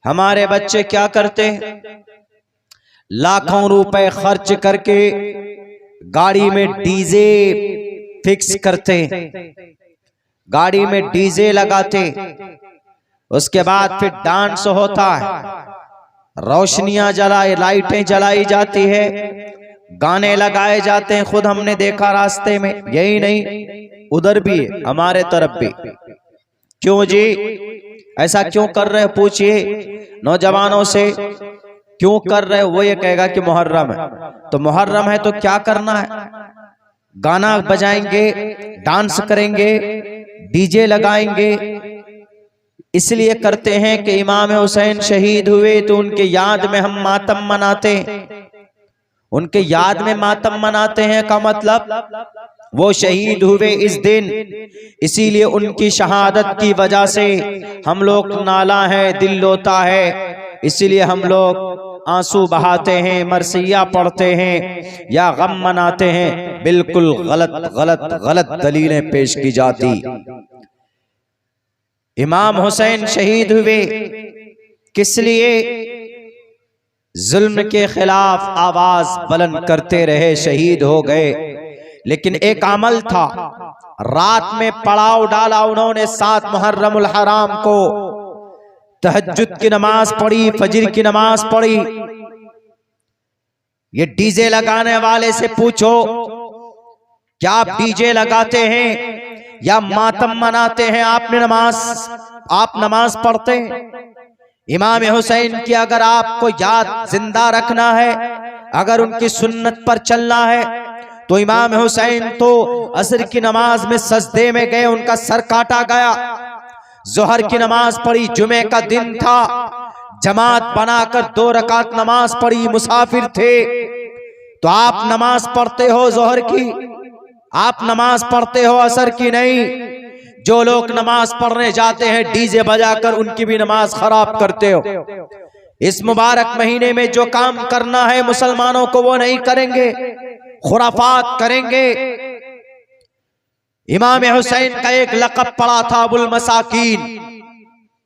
हमारे बच्चे क्या करते हैं, लाखों रुपए खर्च करके गाड़ी में डीजे फिक्स करते, गाड़ी में डीजे लगाते, उसके बाद फिर डांस होता है, रोशनियां जलाई, लाइटें जलाई जाती है, गाने लगाए जाते हैं। खुद हमने देखा रास्ते में, यही नहीं उधर भी है, हमारे तरफ भी। क्यों जी ऐसा क्यों कर रहे, पूछिए नौजवानों से, क्यों कर रहे? वो ये कहेगा कि मुहर्रम है। तो मुहर्रम है तो क्या करना है, गाना बजाएंगे, डांस करेंगे, डीजे लगाएंगे। इसलिए करते हैं कि इमाम हुसैन शहीद हुए तो उनके याद में हम मातम मनाते हैं, उनके याद में मातम मनाते हैं का मतलब वो शहीद हुए इस दिन, इसीलिए उनकी शहादत की वजह से हम लोग नाला है, दिल रोता है, इसीलिए हम लोग आंसू बहाते हैं, मरसिया पढ़ते हैं या गम मनाते हैं। बिल्कुल गलत गलत गलत दलीलें पेश की जाती। इमाम हुसैन शहीद हुए किस लिए? जुल्म के खिलाफ आवाज बुलंद करते रहे, शहीद हो गए। लेकिन एक अमल था, रात में पड़ाव डाला उन्होंने 7 मुहर्रमुल हराम को, तहज्जुद की नमाज पढ़ी, फजर की नमाज पढ़ी। ये डीजे लगाने वाले से पूछो, क्या आप डीजे लगाते हैं या मातम मनाते हैं? आप नमाज पढ़ते हैं? इमाम हुसैन की अगर आपको याद जिंदा रखना है, अगर उनकी सुन्नत पर चलना है, तो इमाम हुसैन तो असर की नमाज में सजदे में गए, उनका सर काटा गया। जोहर की नमाज पढ़ी, जुमे का दिन था, जमात बनाकर 2 रकात नमाज पढ़ी, मुसाफिर थे। तो आप नमाज पढ़ते हो जोहर की, आप नमाज पढ़ते हो असर की नहीं। जो लोग नमाज पढ़ने जाते हैं डीजे बजाकर, उनकी भी नमाज खराब करते हो। इस मुबारक महीने में जो काम करना है मुसलमानों को वो नहीं करेंगे, खुराफात करेंगे। इमाम हुसैन का एक लक़ब पड़ा था अबुल मसाकीन,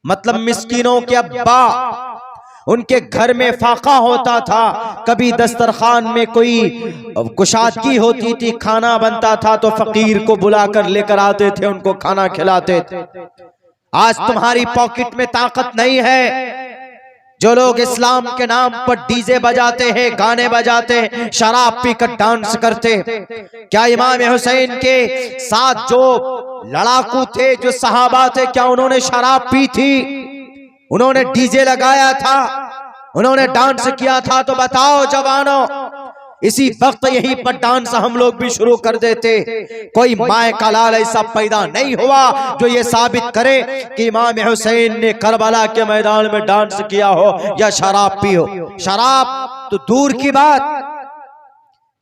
मतलब मिस्कीनों के अब्बा। उनके घर में फाका होता था, कभी दस्तरखान में कोई कुशादगी होती थी, खाना बनता था तो फकीर को बुलाकर लेकर आते थे, उनको खाना खिलाते थे। आज तुम्हारी पॉकेट में ताकत नहीं है। जो लोग इस्लाम के नाम पर डीजे बजाते हैं, गाने बजाते हैं, शराब पीकर डांस करते, क्या इमाम हुसैन के साथ जो लड़ाकू थे, जो सहाबा थे, क्या उन्होंने शराब पी थी? उन्होंने डीजे लगाया था, उन्होंने डांस किया था? तो बताओ जवानों, इसी वक्त यहीं पर डांस हम लोग भी शुरू कर देते। कोई माए का लाल ऐसा पैदा नहीं हुआ जो ये साबित करे कि इमाम हुसैन ने करबला के मैदान में डांस किया हो या शराब पी हो। शराब तो दूर की बात,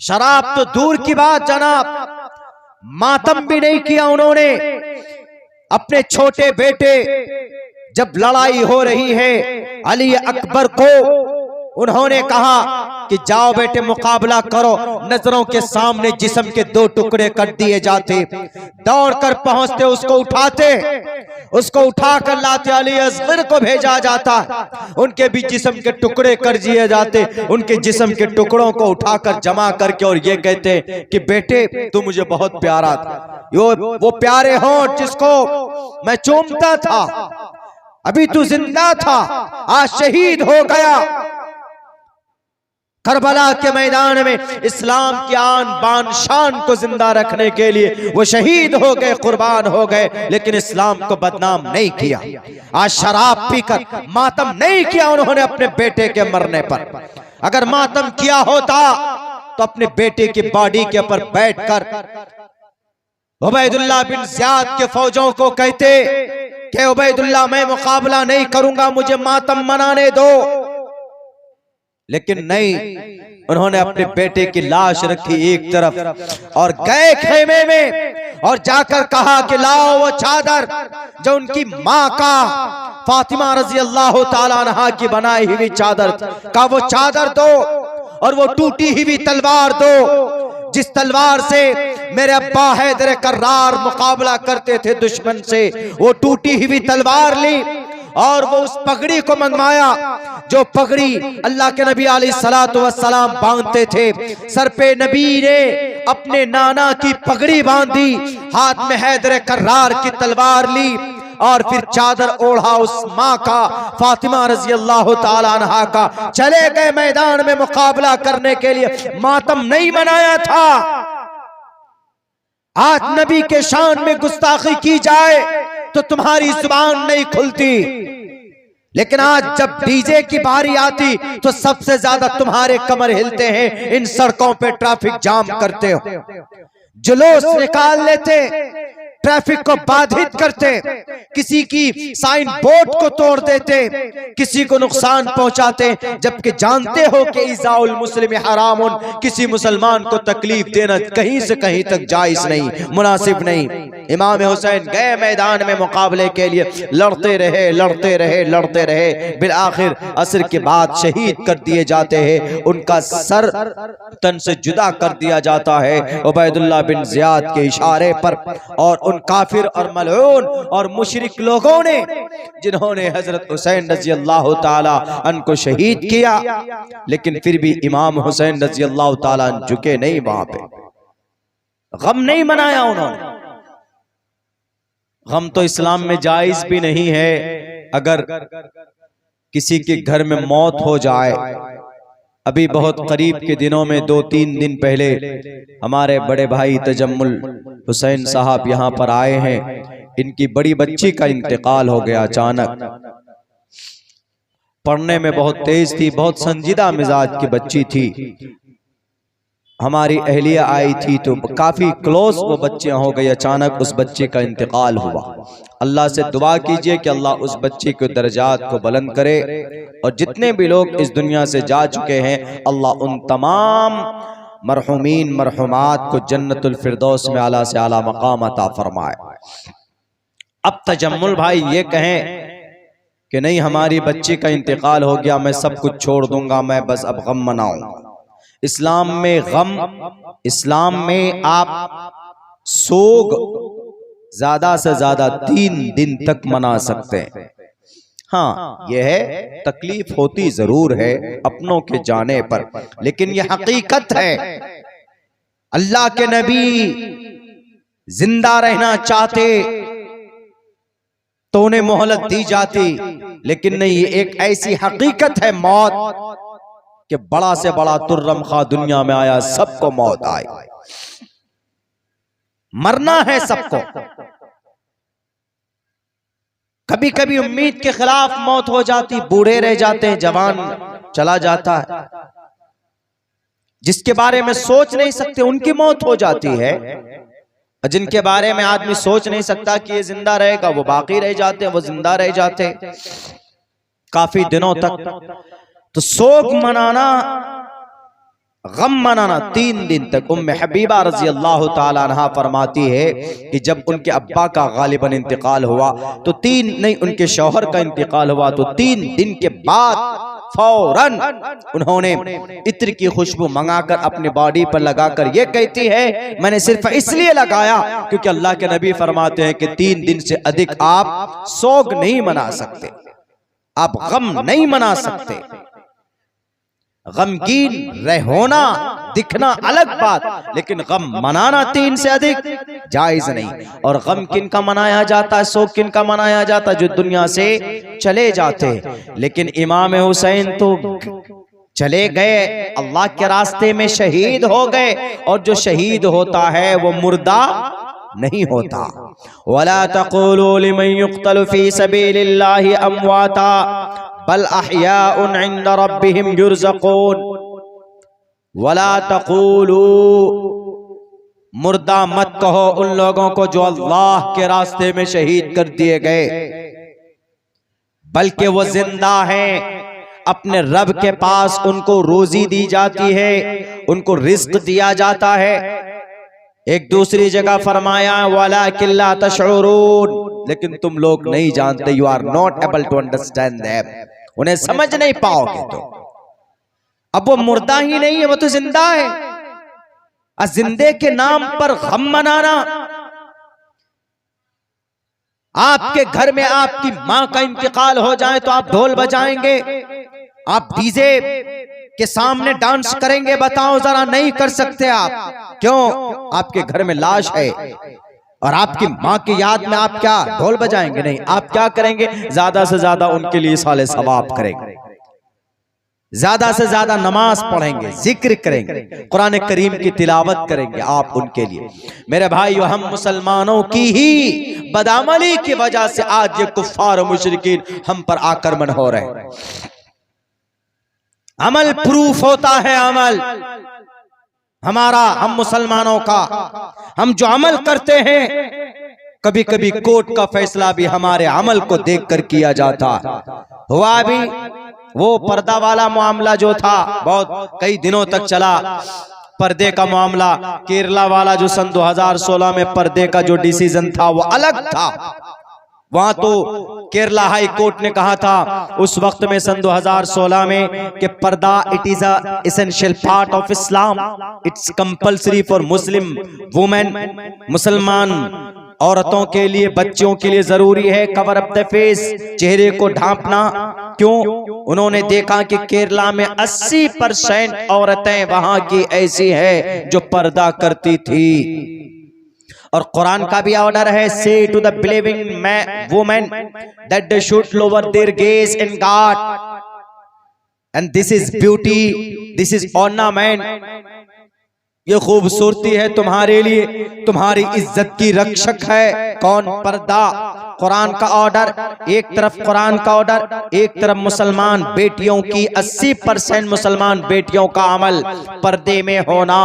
शराब तो दूर की बात जनाब, मातम भी नहीं किया उन्होंने। अपने छोटे बेटे, जब लड़ाई हो रही है, अली अकबर को उन्होंने कहा कि जाओ बेटे मुकाबला करो। नजरों के सामने जिस्म के 2 टुकड़े कर दिए जाते, दौड़कर पहुंचते, उसको उठाते, उसको उठाकर लाते, अली असगर को भेजा जाता, उनके भी जिस्म के टुकड़े कर दिए जाते। उनके जिस्म के टुकड़ों को उठाकर जमा करके और ये कहते कि बेटे तू मुझे बहुत प्यारा था, वो प्यारे होंठ जिसको मैं चूमता था, अभी तू जिंदा था, आज शहीद हो गया। करबला के मैदान में इस्लाम की आन बान शान को जिंदा रखने के लिए वो शहीद हो गए, कुर्बान हो गए, लेकिन इस्लाम को बदनाम नहीं किया। आज शराब पीकर मातम नहीं किया उन्होंने अपने बेटे के मरने पर। अगर मातम किया होता तो अपने बेटे की बॉडी के ऊपर बैठकर उबैदुल्लाह बिन ज़ियाद के फौजों को कहते कि उबैदुल्लाह मैं मुकाबला नहीं करूंगा, मुझे मातम मनाने दो। लेकिन नहीं, उन्होंने अपने बेटे की लाश रखी एक तरफ और गए खेमे में और जाकर कहा कि लाओ वो चादर जो उनकी माँ का, फातिमा रजी अल्लाह ताला अन्हा की बनाई हुई चादर का, वो चादर दो और वो टूटी हुई तलवार दो, जिस तलवार से मेरे अब्बा हैदर कर्रार मुकाबला करते थे दुश्मन से। वो टूटी हुई तलवार ली और वो उस पगड़ी को मंगवाया जो पगड़ी अल्लाह के नबी अलैहिस्सलातु वस्सलाम बांधते थे। सर पे नबी ने अपने नाना की पगड़ी बांधी, हाथ में हैदर कर्रार की तलवार ली और फिर चादर ओढ़ा उस माँ का, फातिमा रजी अल्लाह ताला अन्हा का। चले गए मैदान में मुकाबला करने के लिए। मातम नहीं मनाया था। आज नबी के शान में गुस्ताखी की जाए तो तुम्हारी जुबान नहीं खुलती, लेकिन आज जब डीजे की बारी आती तो सबसे ज्यादा तुम्हारे कमर हिलते हैं। इन सड़कों पे ट्रैफिक जाम करते हो, जुलूस निकाल लेते, ट्रैफिक को बाधित करते, किसी की साइन बोर्ड को तोड़ देते, किसी को नुकसान पहुंचाते, जबकि जानते हो कि इज़ाउल मुस्लिम हरामुन, किसी मुसलमान को तकलीफ देना कहीं से कहीं तक जायज नहीं, मुनासिब नहीं। इमाम हुसैन गए मैदान में मुकाबले के लिए, लड़ते रहे लड़ते रहे लड़ते रहे, बिल आखिर असर के बाद शहीद कर दिए जाते हैं। उनका सर तन से जुदा कर दिया जाता है उबैदुल्लाह बिन ज़ियाद के इशारे पर। और उन काफिर और मलऊन और मुशरिक लोगों ने जिन्होंने हजरत हुसैन रजी अल्लाह ताला अन्हु को शहीद किया, लेकिन फिर भी इमाम हुसैन रजी अल्लाह ताला अन्हु झुके नहीं, वहां पे गम नहीं मनाया उन्होंने। गम तो इस्लाम में जायज भी नहीं है। अगर किसी के घर में मौत हो जाए, अभी बहुत करीब के दिनों में 2-3 दिन पहले हमारे बड़े भाई तजम्मुल हुसैन साहब यहाँ पर आए हैं। इनकी बड़ी बच्ची का इंतकाल हो गया अचानक। पढ़ने में बहुत तेज थी, बहुत संजीदा मिजाज की बच्ची थी। हमारी अहलिया आई थी तो काफी क्लोज वो बच्चियां हो गई। अचानक उस बच्चे का इंतकाल हुआ। अल्लाह से दुआ कीजिए कि अल्लाह उस बच्चे के दर्जात को बुलंद करे, और जितने भी लोग इस दुनिया से जा चुके हैं अल्लाह उन तमाम मरहुमीन मरहुमात को जन्नतुल फिरदौस में आला से आला मकाम अता फरमाए। अब तजम्मुल भाई ये कहें कि नहीं हमारी बच्ची का इंतकाल हो गया, मैं सब कुछ छोड़ दूंगा, मैं बस अब गम मनाऊंगा। इस्लाम में गम, इस्लाम में आप सोग ज्यादा से ज्यादा 3 दिन तक मना सकते हैं। हाँ, यह है तकलीफ होती जरूर है अपनों के जाने पर, लेकिन यह हकीकत है। अल्लाह के नबी जिंदा रहना चाहते तो उन्हें मोहलत दी जाती, लेकिन नहीं, ये एक ऐसी हकीकत है मौत कि बड़ा से बड़ा तुर्रम खा दुनिया में आया, सबको मौत आई, मरना है सबको। कभी कभी उम्मीद के खिलाफ मौत हो जाती, बूढ़े रह जाते हैं, जवान चला जाता है, जिसके बारे में सोच नहीं सकते उनकी मौत हो जाती है। जिनके बारे में आदमी सोच नहीं सकता कि ये जिंदा रहेगा, वो बाकी रह जाते हैं, वो जिंदा रह जाते हैं काफी दिनों तक। तो सोग मनाना, गम मनाना 3 दिन तक। उम्मे हबीबा रजी अल्लाह ताला अन्हा फरमाती है कि जब उनके अब्बा का गालिबन इंतकाल हुआ तो 3 नहीं, उनके शौहर का इंतकाल हुआ तो 3 दिन के बाद फौरन उन्होंने इत्र की खुशबू मंगाकर अपनी बॉडी पर लगाकर ये कहती है मैंने सिर्फ इसलिए लगाया क्योंकि अल्लाह के नबी फरमाते हैं कि 3 दिन से अधिक आप सोग नहीं मना सकते, आप गम नहीं मना सकते। गमगीन रह होना, दिखना अलग बात, लेकिन गम मनाना 3 से अधिक जायज नहीं। और गम किन का मनाया जाता है, सोग किन का मनाया जाता है, जो दुनिया से चले जाते। लेकिन इमाम हुसैन तो चले गए, अल्लाह के रास्ते में शहीद हो गए, और जो शहीद होता है वो मुर्दा नहीं होता। वला तक़ूलू लिमन युक़्तलु फ़ी सबीलिल्लाहि अमवाता बल अहयाउन इंद रब्बिहिम युरज़क़ून। वला तक़ूलू, मुर्दा मत कहो उन लोगों को जो अल्लाह के रास्ते में शहीद कर दिए गए, बल्कि वो जिंदा हैं, अपने रब के पास उनको रोजी दी जाती है, उनको रिस्क दिया जाता है। एक दूसरी जगह फरमाया वलाकिन ला तशऊरून, लेकिन तुम लोग नहीं जानते, you are not able to understand them, उन्हें समझ नहीं पाओगे। तो अब वो मुर्दा ही नहीं है, वो तो जिंदा है। जिंदे के नाम पर गम मनाना, आपके घर में आपकी माँ का इंतकाल हो जाए तो आप ढोल बजाएंगे, आप डीजे के सामने डांस करेंगे? बताओ जरा, नहीं कर सकते आप। क्यों? आपके घर में लाश है और आपकी माँ की याद में आप क्या ढोल बजाएंगे? नहीं। आप क्या करेंगे? ज्यादा से ज्यादा उनके लिए साले सवाब करेंगे, ज्यादा से ज्यादा नमाज पढ़ेंगे, जिक्र करेंगे, कुरान करीम की तिलावत करेंगे आप उनके लिए। मेरे भाइयों, हम मुसलमानों की ही बदअमली की वजह से आज ये कुफ्फार और मुशरिकीन हम पर आक्रमण हो रहे हैं। अमल प्रूफ होता है, अमल हमारा, हम मुसलमानों का, हम जो अमल करते हैं, कभी कभी कोर्ट का फैसला भी हमारे अमल को देखकर किया जाता हुआ। भी वो पर्दा वाला मामला जो था, बहुत कई दिनों तक चला, पर्दे का मामला, केरला वाला जो सन 2016 में पर्दे का जो डिसीजन था वो अलग था। वहां तो केरला हाई कोर्ट ने कहा था उस वक्त में सन 2016 में कि पर्दा it is a essential part of Islam, it's compulsory for Muslim women, मुसलमान औरतों के लिए, बच्चों के लिए जरूरी है कवर अप द फेस, चेहरे को ढांपना। क्यों? उन्होंने देखा कि केरला में 80% औरतें वहां की ऐसी है जो पर्दा करती थी। और कुरान का भी ऑर्डर है, say to the believing women that they should lower their gaze in God and this is beauty, this is ornament. ये खूबसूरती है तुम्हारे लिए, तुम्हारी इज्जत की रक्षक है। कौन? पर्दा। कुरान का ऑर्डर, एक तरफ कुरान का ऑर्डर, एक तरफ मुसलमान बेटियों की 80% मुसलमान बेटियों का अमल पर्दे में होना।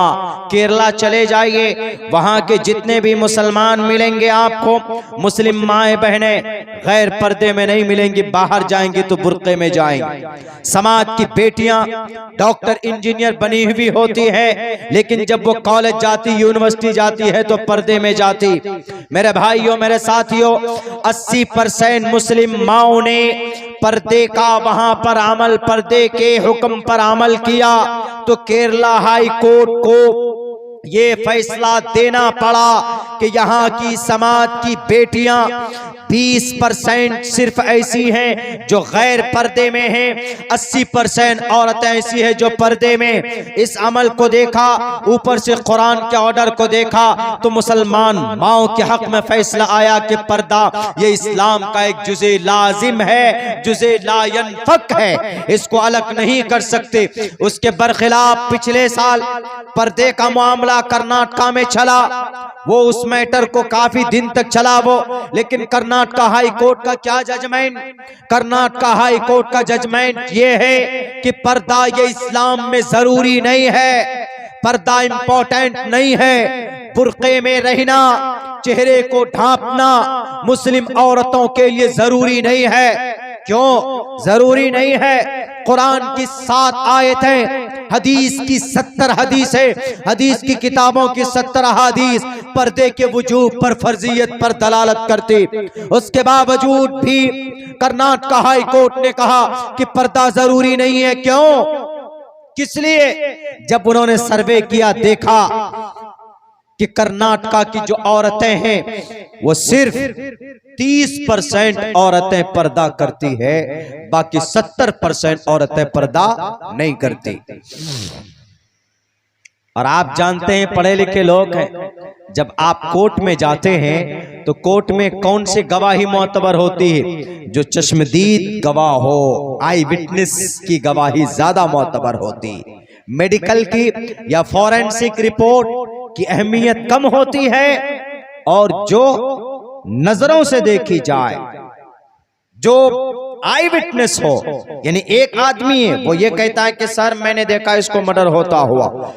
केरला चले जाइए, वहां के जितने भी मुसलमान मिलेंगे आपको, मुस्लिम माए बहने गैर पर्दे में नहीं मिलेंगी, बाहर जाएंगी तो बुर्के में जाएंगी। समाज की बेटियां डॉक्टर इंजीनियर बनी हुई होती है, लेकिन जब वो कॉलेज जाती, यूनिवर्सिटी जाती है तो पर्दे में जाती। मेरे भाइयों, मेरे साथियों, 80% मुस्लिम माओं ने पर्दे का वहां पर अमल, पर्दे के हुक्म पर अमल किया, तो केरला हाई कोर्ट को ये फैसला देना पड़ा कि यहाँ की समाज की बेटियां 20% सिर्फ ऐसी हैं जो गैर पर्दे में हैं, 80% औरतें ऐसी हैं जो पर्दे में। इस अमल को देखा, ऊपर से कुरान के ऑर्डर को देखा, तो मुसलमान माओं के हक में फैसला आया कि पर्दा ये इस्लाम का एक जुज़े लाजिम है, जुज़े ला यनफक है, इसको अलग नहीं कर सकते। उसके बरखिलाफ पिछले साल पर्दे का मामला कर्नाटका में चला, वो उस मैटर को काफी दिन तक चला वो, लेकिन कर्नाटका हाई कोर्ट का क्या जजमेंट? कर्नाटका हाई कोर्ट का जजमेंट ये है कि पर्दा ये इस्लाम में जरूरी नहीं है, पर्दा इंपॉर्टेंट नहीं है। बुर्के में रहना, चेहरे को ढांपना मुस्लिम औरतों के लिए जरूरी नहीं है। क्यों जरूरी नहीं है? कुरान की 7 आयतें, हदीस की 70 हदीस है, हदीस की किताबों की 70 अहादीस पर्दे के वजूब पर, फर्जियत पर दलालत करती। उसके बावजूद भी कर्नाटका हाई कोर्ट ने कहा कि पर्दा जरूरी नहीं है। क्यों? किस लिए? जब उन्होंने सर्वे किया, देखा कि कर्नाटका की जो औरतें हैं वो सिर्फ 30% औरतें पर्दा करती है, बाकी 70% औरतें पर्दा नहीं करती। और आप जानते हैं, पढ़े लिखे लोग हैं, जब आप कोर्ट में जाते हैं तो कोर्ट में कौन सी गवाही मोतबर होती है? जो चश्मदीद गवाह हो, आई विटनेस की गवाही ज्यादा मोतबर होती। मेडिकल की या फॉरेंसिक रिपोर्ट की अहमियत कम होती है, और जो नजरों से देखी जाए, जो आई विटनेस हो, यानी एक आदमी है वो ये कहता है कि सर मैंने देखा इसको मर्डर होता हुआ,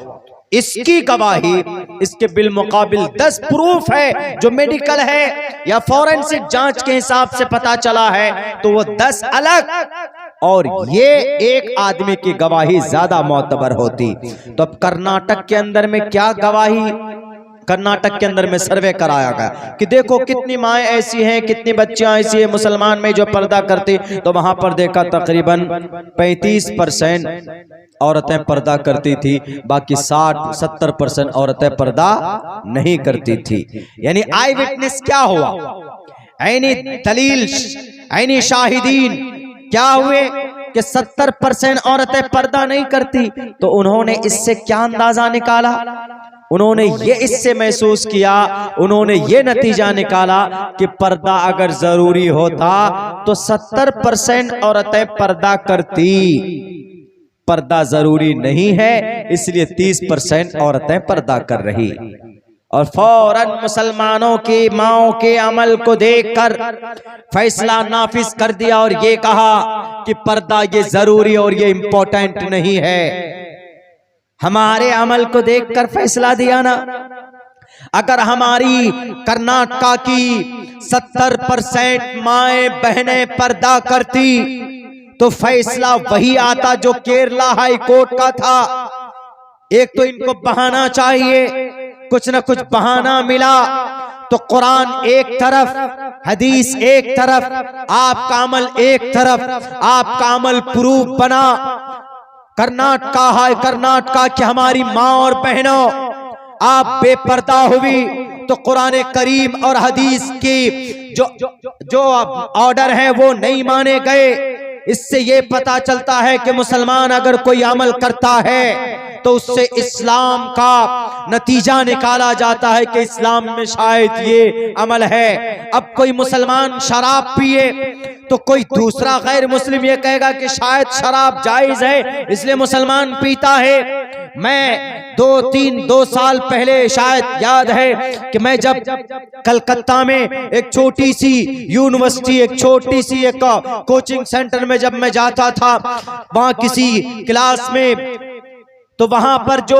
इसकी गवाही इसके बिल मुकाबिल 10 प्रूफ है जो मेडिकल है या फॉरेंसिक जांच के हिसाब से पता चला है, तो वो 10 अलग, और ये एक आदमी की गवाही ज्यादा मोतबर होती। तो अब कर्नाटक के अंदर में क्या गवाही, कर्नाटक के अंदर में सर्वे कराया गया कि देखो कितनी माएँ ऐसी हैं, कितनी बच्चियां ऐसी हैं मुसलमान में जो पर्दा करती, तो वहां पर देखा तकरीबन 35% औरतें पर्दा करती थी, बाकी 60-70% औरतें पर्दा नहीं करती थी। यानी आई विटनेस क्या हुआ? ऐनी दलील, ऐनी शाहिदीन क्या हुए कि 70% औरतें पर्दा नहीं करती। तो उन्होंने इससे क्या अंदाजा निकाला, उन्होंने ये इससे महसूस किया, उन्होंने ये नतीजा निकाला कि पर्दा अगर जरूरी होता तो 70% औरतें पर्दा करती। पर्दा जरूरी नहीं है, इसलिए 30% औरतें पर्दा कर रही। और फौरन मुसलमानों की माओं के अमल को देखकर फैसला नाफिज कर दिया और ये कहा कि पर्दा ये जरूरी और ये इंपॉर्टेंट नहीं है। हमारे अमल को देखकर फैसला दिया ना। अगर हमारी कर्नाटका की 70% माएं बहनें पर्दा करती तो फैसला वही आता जो केरला हाई कोर्ट का था। एक तो इनको बहाना चाहिए, कुछ न कुछ बहाना मिला तो कुरान एक तरफ, हदीस एक तरफ, आपका अमल एक तरफ, आपका अमल प्रूफ बना। कर्नाटका की हमारी माँ और बहनों आप बेपर्दा हुई तो कुरान करीम और हदीस की जो ऑर्डर है वो नहीं माने गए। इससे ये पता चलता है कि मुसलमान अगर कोई अमल करता है तो उससे इस्लाम का नतीजा निकाला जाता है कि इस्लाम में शायद ये अमल है। अब कोई मुसलमान शराब पिए तो कोई दूसरा गैर मुस्लिम ये कहेगा कि शायद शराब जायज है इसलिए मुसलमान पीता है। मैं 2 साल पहले शायद याद है कि मैं जब कलकत्ता में एक छोटी सी यूनिवर्सिटी, एक छोटी सी एक कोचिंग सेंटर में जब मैं जाता था, वहां किसी क्लास में तो वहां पर जो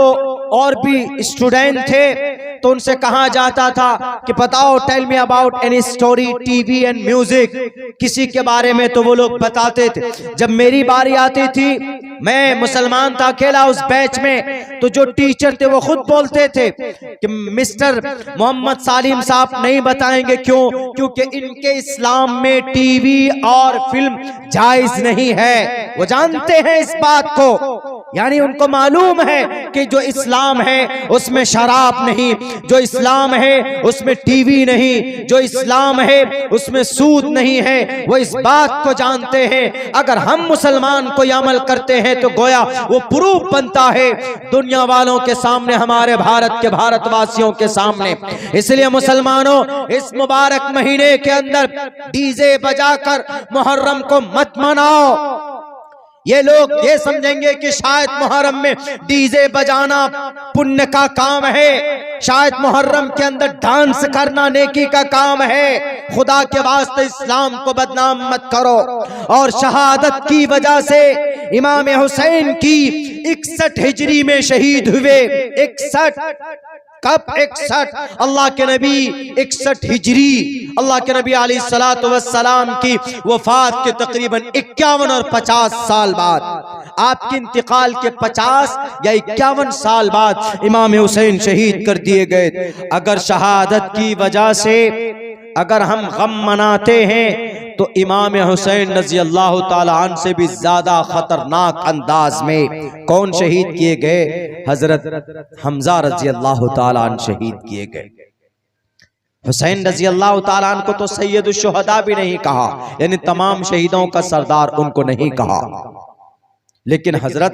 और भी स्टूडेंट थे तो उनसे कहा जाता था कि बताओ, tell me about any story, TV and music, किसी के बारे में तो वो लोग बताते थे। जब मेरी बारी आती थी, मैं मुसलमान था अकेला उस बैच में, तो जो टीचर थे वो खुद बोलते थे कि मिस्टर मोहम्मद सालिम साहब नहीं बताएंगे। क्यों? क्योंकि इनके इस्लाम में टीवी और फिल्म जायज नहीं है। वो जानते हैं इस बात को, यानी उनको मालूम है कि जो इस्लाम है उसमें शराब नहीं, जो इस्लाम है उसमें टीवी नहीं, जो इस्लाम है उसमें सूद नहीं है। वो इस बात को जानते हैं। अगर हम मुसलमान कोई अमल करते हैं तो गोया वो प्रूफ बनता है दुनिया वालों के सामने, हमारे भारत के भारतवासियों के सामने। इसलिए मुसलमानों, इस मुबारक महीने के अंदर डीजे बजाकर मुहर्रम को मत मनाओ। ये लोग ये समझेंगे कि शायद मुहर्रम में डीजे बजाना पुण्य का काम है, शायद मुहर्रम के अंदर डांस करना नेकी का काम है। खुदा के वास्ते इस्लाम को बदनाम मत करो। और शहादत की वजह से इमाम हुसैन की 61 हिजरी में शहीद हुए। 61 कब? 61 अल्लाह के नबी 61 हिजरी, अल्लाह के नबी अलैहिस्सलातु वस्सलाम की वफात के तकरीबन 51 और 50 साल बाद, आपके इंतकाल के 50 या 51 साल बाद इमाम हुसैन शहीद कर दिए गए। अगर शहादत की वजह से अगर हम गम मनाते हैं तो इमाम हुसैन रज़ी अल्लाह ताला अन्हु से भी ज्यादा खतरनाक अंदाज में कौन शहीद किए गए? हजरत हमजा रज़ी अल्लाह ताला अन्हु शहीद किए गए। हुसैन रज़ी अल्लाह ताला अन्हु को तो सैयदुल शुहदा भी नहीं कहा, यानी तमाम शहीदों का सरदार उनको नहीं कहा, लेकिन हजरत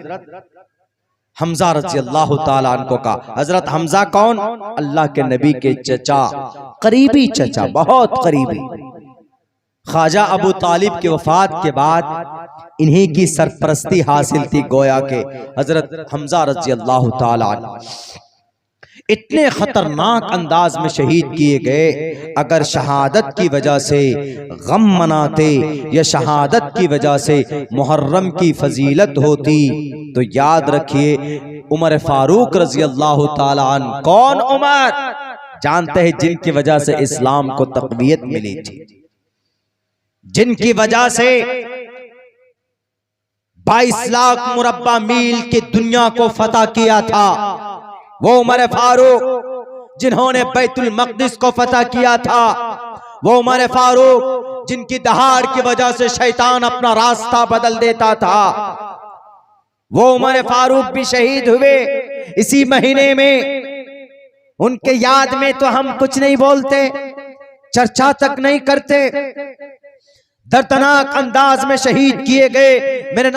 हमजा रज़ी अल्लाह ताला अन्हु को कहा। हजरत हमजा कौन? अल्लाह के नबी के चचा, करीबी चचा, बहुत करीबी। ख्वाजा अबू तालिब के वफात के बाद इन्हीं की सरपरस्ती हासिल थी। गोया के हजरत हमजा रज़ी अल्लाह ताला अन्हु इतने खतरनाक अंदाज में शहीद किए गए। अगर शहादत की वजह से गम मनाते या शहादत की वजह से मुहर्रम की फजीलत होती तो याद रखिए उमर फारूक रज़ी अल्लाह ताला अन्हु, कौन उमर? जानते हैं जिनकी वजह से इस्लाम को तक़वियत मिली थी, जिनकी वजह से 22 लाख मुरब्बा मील की दुनिया को फतह किया था। वो उमर फारूक जिन्होंने बैतुल मक़दिस को फतह किया था, वो उमर फारूक जिनकी दहाड़ की वजह से शैतान अपना रास्ता बदल देता था, वो उमर फारूक भी शहीद हुए इसी महीने में। उनके याद में तो हम कुछ नहीं बोलते, चर्चा तक नहीं करते। दर्दनाक अंदाज में शहीद किए गए मेरे